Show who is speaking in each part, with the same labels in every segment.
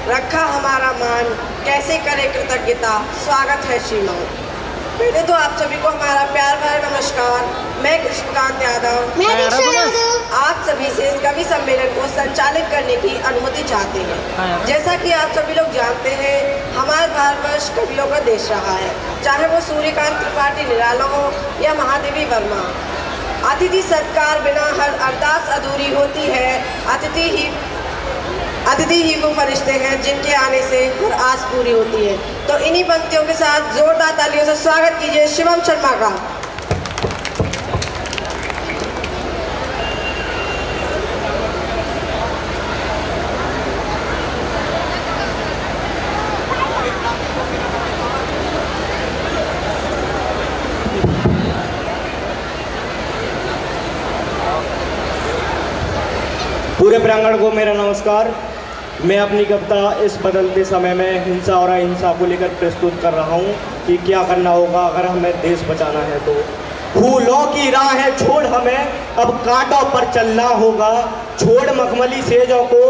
Speaker 1: रखा हमारा मान, कैसे करे कृतज्ञता, स्वागत है श्रीमान। पहले तो आप सभी को हमारा प्यार भरा नमस्कार। मैं कृष्णकांत यादव, आप सभी से इस कवि सम्मेलन को संचालित करने की अनुमति चाहते हैं। जैसा कि आप सभी लोग जानते हैं, हमारा भारतवर्ष कवियों का देश रहा है, चाहे वो सूर्यकांत त्रिपाठी निराला हो या महादेवी वर्मा। अतिथि सत्कार बिना हर अरदास अधूरी होती है। अतिथि ही वो फरिश्ते हैं जिनके आने से हर आस पूरी होती है। तो इन्हीं पंक्तियों के साथ जोरदार तालियों से स्वागत कीजिए शिवम शर्मा का।
Speaker 2: पूरे प्रांगण को मेरा नमस्कार। मैं अपनी कविता इस बदलते समय में हिंसा और अहिंसा को लेकर प्रस्तुत कर रहा हूँ कि क्या करना होगा अगर हमें देश बचाना है। तो फूलों की राहें छोड़ हमें अब कांटों पर चलना होगा, छोड़ मखमली सेजों को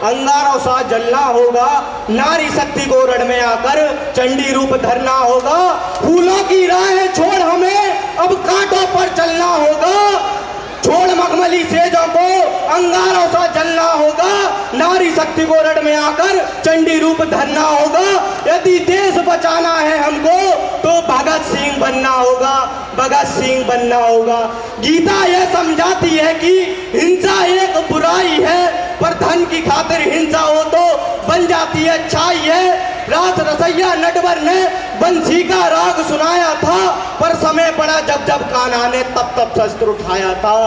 Speaker 2: अंगारों सा जलना होगा, नारी शक्ति को रण में आकर चंडी रूप धरना होगा। फूलों की राहें छोड़ हमें अब कांटों पर चलना होगा, छोड़ मखमली सेजों को अंगारों सा जलना होगा, नारी शक्ति को रण में आकर चंडी रूप धरना होगा। यदि देश बचाना है हमको तो भगत सिंह बनना होगा, भगत सिंह बनना होगा। गीता यह समझाती है कि हिंसा एक बुराई है, पर धन की खातिर हिंसा हो तो बन जाती है अच्छाई है। रात रसैया नटवर ने बंसी का राग सुनाया था, पर समय पड़ा जब जब कान्हा ने तब तब शस्त्र उठाया था।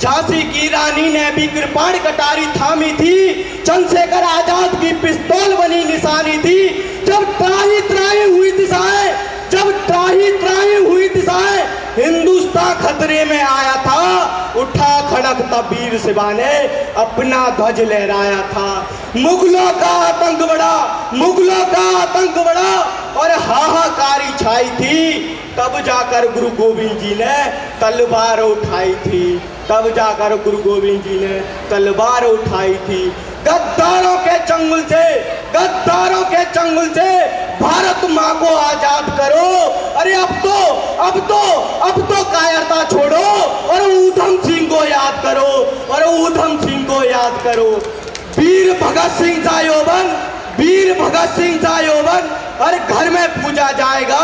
Speaker 2: झांसी की रानी ने भी कृपाण कटारी थामी थी, चंद्रशेखर आजाद की पिस्तौल बनी निशानी थी। जब त्राही त्राही हुई दिशाएं, जब त्राही त्राही हुई दिशाएं, हिंदुस्तान खतरे में आया था, उठा खड़क तब वीर शिवा ने अपना ध्वज लहराया था। मुगलों का आतंक बढ़ा, मुगलों का आतंक बढ़ा और हाहाकारी छाई थी, तब जाकर गुरु गोविंद जी ने तलवार उठाई थी, तब जाकर गुरु गोविंद जी ने तलवार उठाई थी। गद्दारों के चंगुल से, गद्दारों के चंगुल से भारत माँ को आजाद करो। अरे अब तो कायरता छोड़ो और ऊधम सिंह को याद करो, और ऊधम सिंह को याद करो। वीर भगत सिंह का यौवन, वीर भगत सिंह का यौवन हर घर में पूजा जाएगा।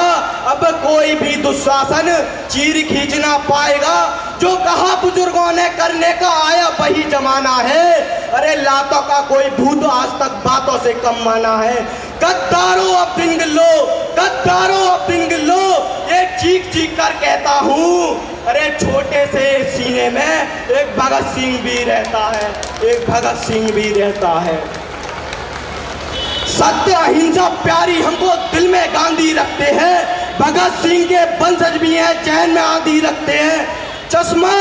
Speaker 2: अब कोई भी दुशासन चीर खींच ना पाएगा, जो कहा बुजुर्गों ने करने का आया वही जमाना है। अरे लातों का कोई भूत आज तक बातों से कम माना है। गद्दारों अब दिन गिलो, गद्दारों अब दिन गिलो, ये चीख चीख कर कहता हूँ। अरे छोटे से सीने में एक भगत सिंह भी रहता है, एक भगत सिंह भी रहता है। सत्य अहिंसा प्यारी हमको दिल में गांधी रखते हैं, भगत सिंह के वंशज भी हैं, चैन में आंधी रखते हैं। चश्मा,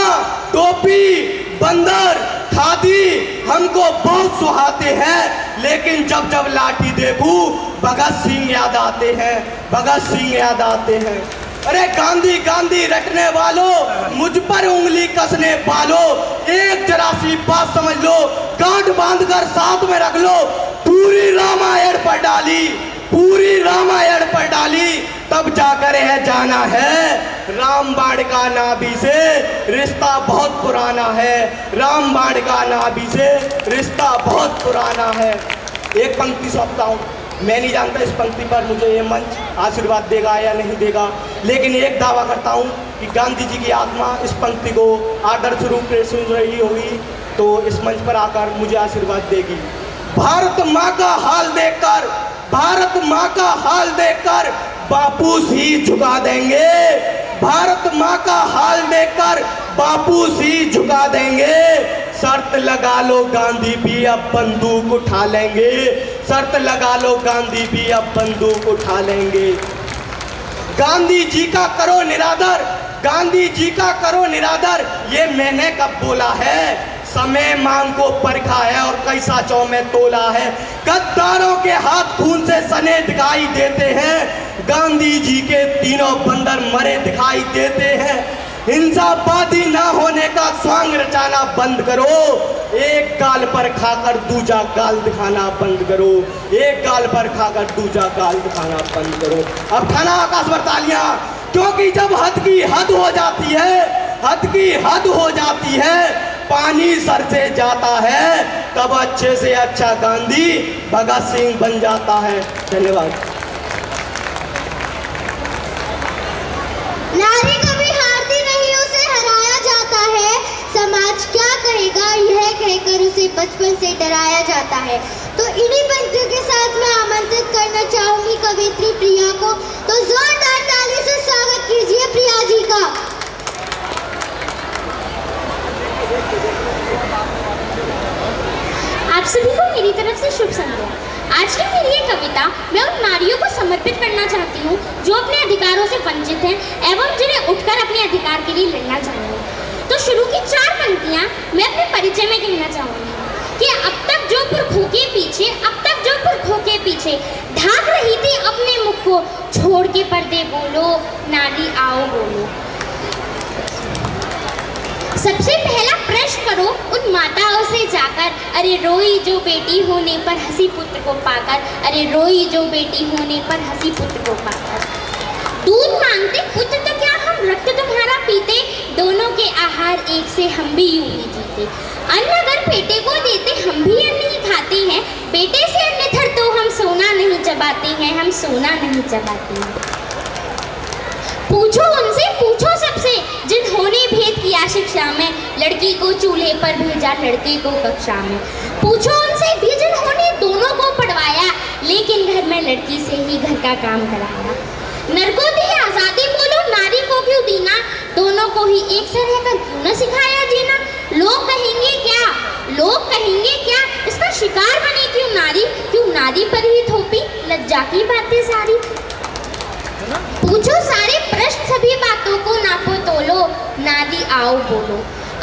Speaker 2: टोपी, बंदर, खादी हमको बहुत सुहाते हैं, लेकिन जब जब लाठी देखूं भगत सिंह याद आते हैं, भगत सिंह याद आते हैं। अरे गांधी गांधी रटने वालों, मुझ पर उंगली कसने वालों, एक जरा सी बात समझ लो, गांठ बांधकर साथ में रख लो। पूरी रामायण पर डाली, पूरी रामायण पर डाली, तब जाकर है जाना है। रामबाण का नाभि से रिश्ता बहुत पुराना है, रामबाण का नाभि से रिश्ता बहुत पुराना है। एक पंक्ति सौंपता हूँ, मैं नहीं जानता इस पंक्ति पर मुझे ये मंच आशीर्वाद देगा या नहीं देगा, लेकिन एक दावा करता हूँ कि गांधी जी की आत्मा इस पंक्ति को आदर्श रूप से सुन रही होगी तो इस मंच पर आकर मुझे आशीर्वाद देगी। भारत माँ का हाल देखकर, भारत माँ का हाल देखकर बापू सी झुका देंगे, भारत माँ का हाल देखकर बापू सी झुका देंगे। शर्त लगा लो गांधी भी अब बंदूक उठा लेंगे, शर्त लगा लो गांधी भी अब बंदूक उठा लेंगे। गांधी जी का करो निरादर, गांधी जी का करो निरादर, ये मैंने कब बोला है। समय मांग को परखा है और कई साचों में तोला है। गद्दारों के हाथ खून से सने दिखाई देते हैं, गांधी जी के तीनों बंदर मरे दिखाई देते हैं। हिंसावादी ना होने का स्वांग रचाना बंद करो, एक गाल पर खाकर दूजा गाल दिखाना बंद करो, एक गाल पर खाकर दूजा गाल दिखाना बंद करो। अब खाना आकाश पर तालियां, क्योंकि जब हद की हद हो जाती है, हद की हद हो जाती है, पानी सर से जाता है, तब अच्छे से अच्छा गांधी भगत सिंह बन जाता है। धन्यवाद।
Speaker 3: नारी कभी हारती नहीं, उसे हराया जाता है। समाज क्या कहेगा यह कहकर उसे बचपन से डराया जाता है। तो इन्हीं पंक्तियों के साथ मैं आमंत्रित करना चाहूंगी कवित्री प्रिया को, तो जोरदार ताली से स्वागत कीजिए प्रिया जी का।
Speaker 4: आप सभी को मेरी तरफ से शुभ संध्या। आज की मेरी ये कविता मैं उन नारियों को समर्पित करना चाहती हूँ जो अपने अधिकारों से वंचित हैं एवं जिन्हें उठकर अपने अधिकार के लिए लड़ना चाहेंगे। तो शुरू की 4 पंक्तियाँ मैं अपने परिचय में कहना चाहूँगी कि अब तक जो पुरखों के पीछे, अब तक जो पुरखों के पीछे ढाक रही थी अपने मुख को, छोड़ के पर्दे बोलो, नारी आओ बोलो। सबसे पहला प्रश्न करो उन माताओं से जाकर, अरे रोई जो बेटी होने पर हंसी पुत्र को पाकर, अरे रोई जो बेटी होने पर हंसी पुत्र को पाकर। दूध मांगते पुत्र तो क्या हम रक्त तुम्हारा पीते, दोनों के आहार एक से हम भी यूं ही जीते। अन्न अगर बेटे को देते हम भी अन्न ही खाते हैं, बेटे से अन्यथा तो हम सोना नहीं चबाते हैं, हम सोना नहीं चबाते हैं। पूछो उनसे, पूछो सबसे जिन्होंने भेद किया शिक्षा में, लड़की को चूल्हे पर भेजा लड़के को कक्षा में। पूछो उनसे भी जिन्होंने दोनों को पढ़वाया, लेकिन घर में लड़की से ही घर का काम कराया। नर को दी आज़ादी बोलो, नारी को क्यों दीना, दोनों को ही एक सा रहकर क्यों न सिखाया जीना। लोग कहेंगे क्या, लोग कहेंगे क्या, इसका शिकार बनी क्यों नारी पर ही थोपी लज्जा की बातें सारी। पूछो सारे प्रश्न, सभी बातों को नापो तोलो, नारी आओ बोलो।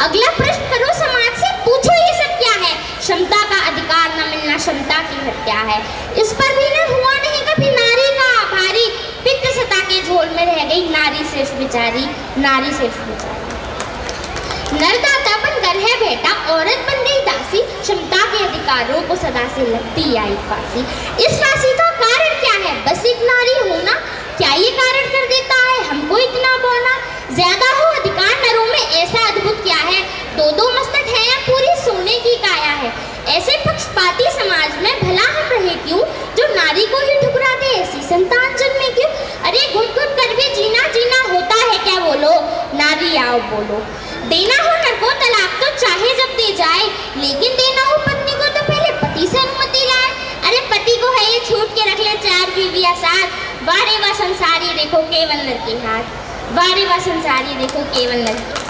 Speaker 4: अगला प्रश्न करो समाज से, पूछो ये सब क्या है, क्षमता का अधिकार न मिलना क्षमता की हत्या है। इस पर भी न हुआ नहीं कभी नारी का आभारी, पितृ सत्ता के झोल में रह गई नारी सिर्फ बेचारी, नारी सिर्फ बेचारी। नरदाता बनकर है बेटा, औरत बन गई दासी, क्षमता के अधिकारों को सदा से लगती आई फांसी। इस फांसी का कारण क्या है, बस एक नारी होना, क्या ये कारण कर देता है हमको इतना बौना। ज्यादा हो अधिकार नरों में, ऐसा अद्भुत क्या है, 2-2 मस्तक है या पूरी सोने की काया है। ऐसे पक्षपाती समाज में भला हम रहे क्यों, जो नारी को ही ठुकरा दे ऐसी संतान जन्मे क्यों। अरे घुट घुट कर भी जीना जीना होता है क्या बोलो, नारी आओ बोलो। देना हो नर को तलाक तो चाहे जब दे जाए, लेकिन देना हो पत्नी को तो पहले पति से अनुमति लाए। अरे पति को है ये छूट के रख ले 4 बीवियां साथ, वारे वा संसारी देखो केवल नर के हाथ, वारे वा संसारी देखो केवल नर के।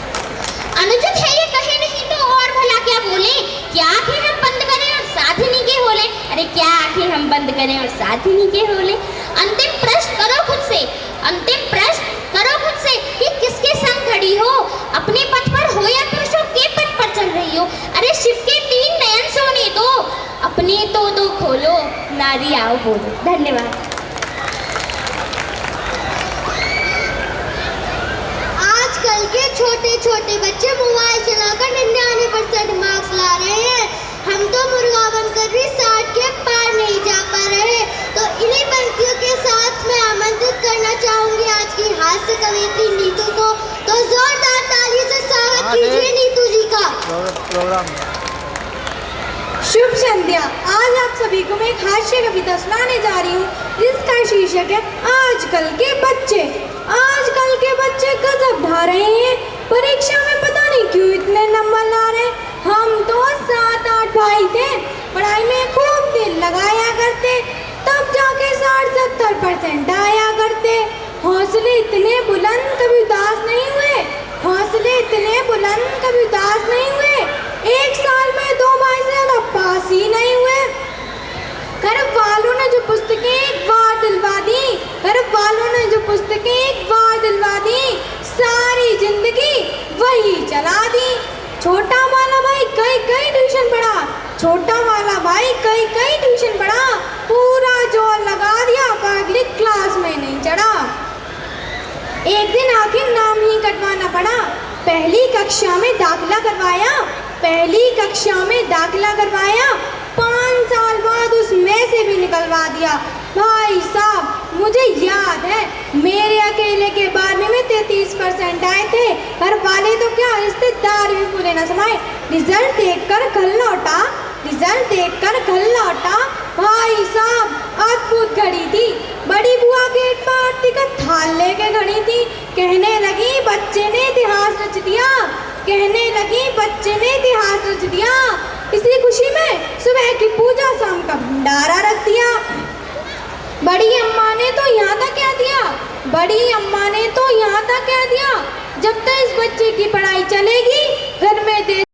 Speaker 4: अनुचित है ये कहे नहीं तो और भला क्या बोले, क्या आंखें हम बंद करें और साथ ही के होले। अरे क्या आंखें हम बंद करें और साथ ही के होले। अंतिम प्रश्न करो खुद से, अंतिम प्रश्न करो खुद से कि किसके संग खड़ी हो, अपने पथ पर हो या पुरुषों के पथ पर चल रही हो। अरे शिव के 3 नयन सोने दो, अपने तो 2 खोलो, नारी आओ बोलो। धन्यवाद।
Speaker 3: आजकल के छोटे छोटे बच्चे मोबाइल चलाकर 99% मार्क्स ला रहे हैं, हम तो मुर्गा बनकर भी 60 के पार नहीं जा पा रहे। तो इन्हीं पंक्तियों के साथ मैं आमंत्रित करना चाहूंगी आज की हास्य कवित्री नीतू को, तो जोरदार ताली से स्वागत कीजिए नीतू जी का।
Speaker 5: शुभ संध्या। आज आप सभी को मैं एक हास्य कविता सुनाने जा रही हूँ, जिसका शीर्षक है आजकल के बच्चे। आजकल के बच्चे गजब ढा रहे हैं, परीक्षा में पता नहीं क्यों इतने नंबर ला रहे। हम तो 7-8 भाई थे, पढ़ाई में खूब दिल लगाया करते, तब जाके 60-70% आया करते। हौसले इतने बुलंद कभी उदास नहीं हुए, हौसले इतने बुलंद कभी उदास नहीं हुए। 1 साल में 2 भाई से ज़्यादा पास ही नहीं हुए। घर वालों ने जो पुस्तकें एक बार दिलवा दी, घर वालों ने जो पुस्तकें एक बार दिलवा दी, सारी जिंदगी वही चला दी। छोटा वाला भाई कई ट्यूशन पढ़ा, छोटा वाला भाई कई ट्यूशन पढ़ा, पूरा जोर लगा दिया पर अगली क्लास में नहीं चढ़ा। एक दिन आखिर नाम ही कटवाना पड़ा, पहली कक्षा में दाखिला करवाया, पहली कक्षा में दाखिला करवाया, 5 साल बाद उसमें से भी निकलवा दिया। भाई साहब मुझे याद है मेरे अकेले के 12वीं में 33% आए थे। घर वाले तो क्या, रिश्तेदार भी पूरे न समाये। रिजल्ट देखकर घर लौटा, रिजल्ट देखकर घर लौटा। भाई साहब अद्भुत घड़ी थी। बड़ी बुआ गेट पर आरती का थाल लेके खड़ी थी। कहने लगी बच्चे ने इतिहास रच दिया, कहने लगी बच्चे ने इतिहास रच दिया। इसी खुशी में सुबह की पूजा, शाम का भंडारा रख दिया। बड़ी अम्मा ने तो यहाँ तक कह दिया, बड़ी अम्मा ने तो यहाँ तक कह दिया, जब तक इस बच्चे की पढ़ाई चलेगी घर में